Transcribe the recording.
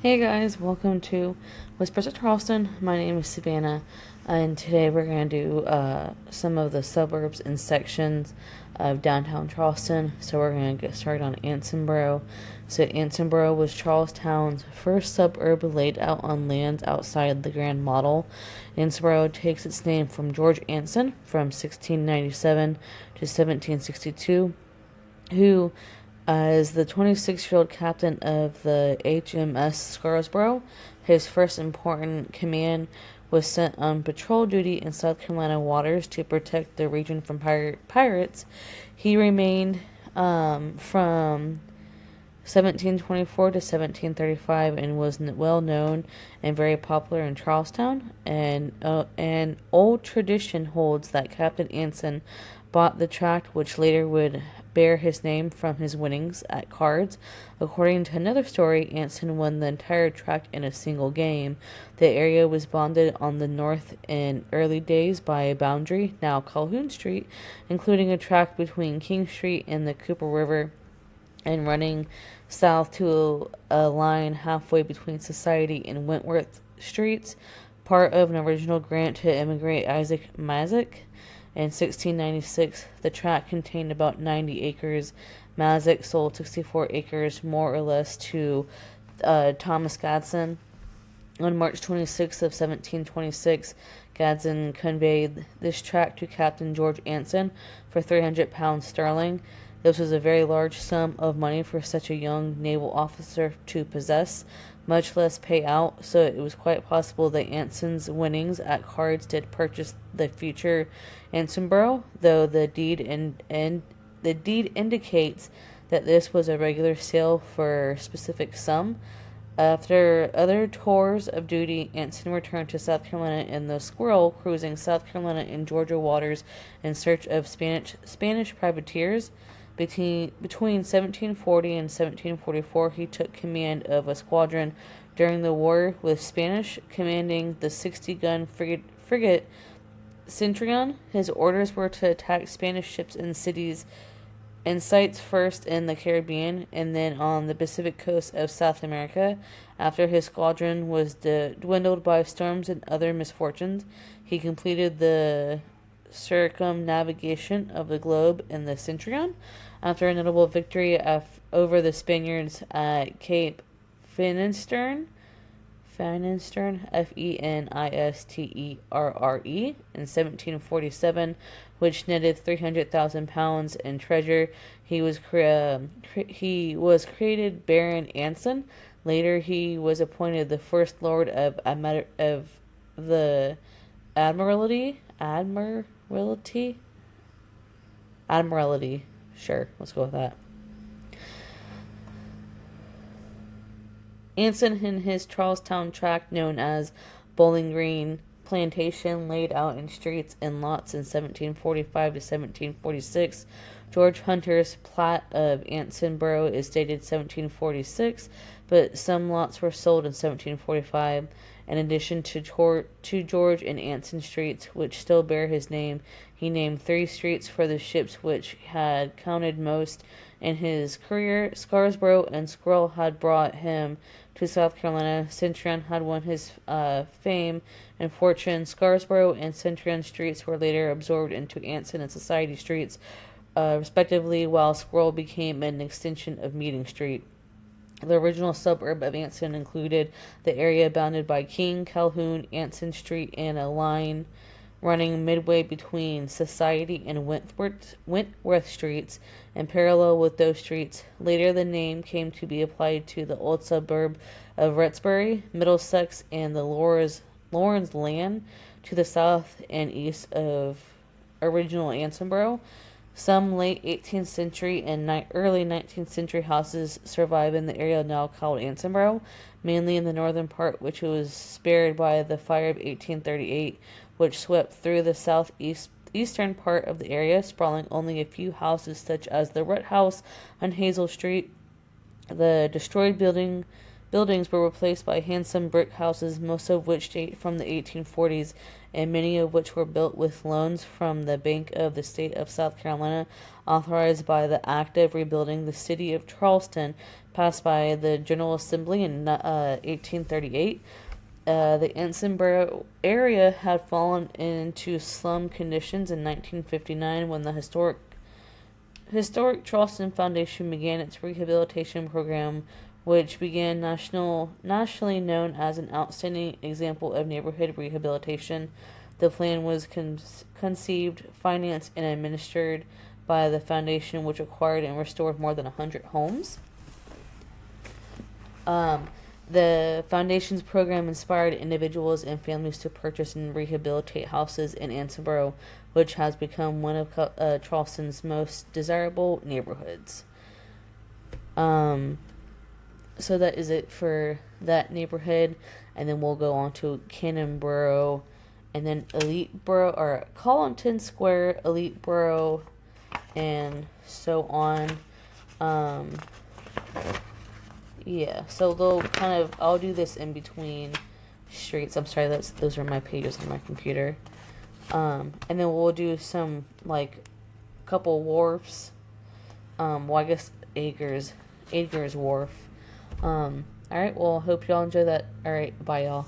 Hey guys, welcome to Whispers of Charleston. My name is Savannah, and today we're going to do some of the suburbs and sections of downtown Charleston. So we're going to get started on Ansonborough. So Ansonborough was Charlestown's first suburb laid out on lands outside the Grand Model. Ansonborough takes its name from George Anson from 1697 to 1762, who as the 26-year-old captain of the HMS Scarborough. His first important command was sent on patrol duty in South Carolina waters to protect the region from pirates. He remained from 1724 to 1735 and was well known and very popular in Charlestown. And an old tradition holds that Captain Anson bought the tract, which later would bear his name from his winnings at cards. According to another story, Anson won the entire tract in a single game. The area was bounded on the north in early days by a boundary, now Calhoun Street, including a tract between King Street and the Cooper River, and running south to a line halfway between Society and Wentworth Streets, part of an original grant to immigrant Isaac Mazyck. In 1696, the tract contained about 90 acres. Mazyck sold 64 acres, more or less, to Thomas Gadsden. On March 26 of 1726, Gadsden conveyed this tract to Captain George Anson for £300 sterling. This was a very large sum of money for such a young naval officer to possess, much less pay out, so it was quite possible that Anson's winnings at cards did purchase the future Ansonborough, though the deed indicates that this was a regular sale for a specific sum. After other tours of duty, Anson returned to South Carolina in the Squirrel, cruising South Carolina and Georgia waters in search of Spanish privateers. Between 1740 and 1744, he took command of a squadron during the war with Spanish, commanding the 60-gun frigate Centurion. His orders were to attack Spanish ships in cities and sites first in the Caribbean and then on the Pacific coast of South America. After his squadron was dwindled by storms and other misfortunes, he completed the circumnavigation of the globe in the Centurion. After a notable victory over the Spaniards at Cape Finisterre, Fenisterre, in 1747, which netted £300,000 in treasure, he was created Baron Anson. Later, he was appointed the First Lord of the Admiralty. Sure, let's go with that. Anson in his Charlestown tract known as Bowling Green Plantation laid out in streets and lots in 1745 to 1746. George Hunter's plat of Ansonborough is dated 1746, but some lots were sold in 1745. In addition to George and Anson streets, which still bear his name, he named 3 streets for the ships which had counted most in his career. Scarborough and Squirrel had brought him to South Carolina. Centurion had won his fame and fortune. Scarborough and Centurion streets were later absorbed into Anson and Society streets, respectively, while Squirrel became an extension of Meeting Street. The original suburb of Anson included the area bounded by King, Calhoun, Anson Street, and a line running midway between Society and Wentworth Streets, and parallel with those streets. Later, the name came to be applied to the old suburb of Rexbury, Middlesex, and the Lawrence Land to the south and east of original Ansonborough. Some late 18th century and early 19th century houses survive in the area now called Ansonborough, mainly in the northern part, which was spared by the fire of 1838, which swept through the southeastern part of the area, sprawling only a few houses such as the Rutt House on Hazel Street. The destroyed buildings buildings were replaced by handsome brick houses, most of which date from the 1840s, and many of which were built with loans from the Bank of the State of South Carolina, authorized by the Act of Rebuilding the City of Charleston, passed by the General Assembly in 1838. The Ansonborough area had fallen into slum conditions in 1959 when the Historic Charleston Foundation began its rehabilitation program, which began nationally known as an outstanding example of neighborhood rehabilitation. The plan was conceived, financed, and administered by the foundation, which acquired and restored more than 100 homes. The foundation's program inspired individuals and families to purchase and rehabilitate houses in Ansonborough, which has become one of Charleston's most desirable neighborhoods. So that is it for that neighborhood, and then we'll go on to Cannonboro, and then Eliteboro, or Collington Square, Eliteboro, and so on. Yeah, so they'll kind of, I'll do this in between streets. I'm sorry, those are my pages on my computer. And then we'll do some, like, couple wharfs. Well, I guess Acres Wharf. Alright, well, hope y'all enjoy that. Alright, bye y'all.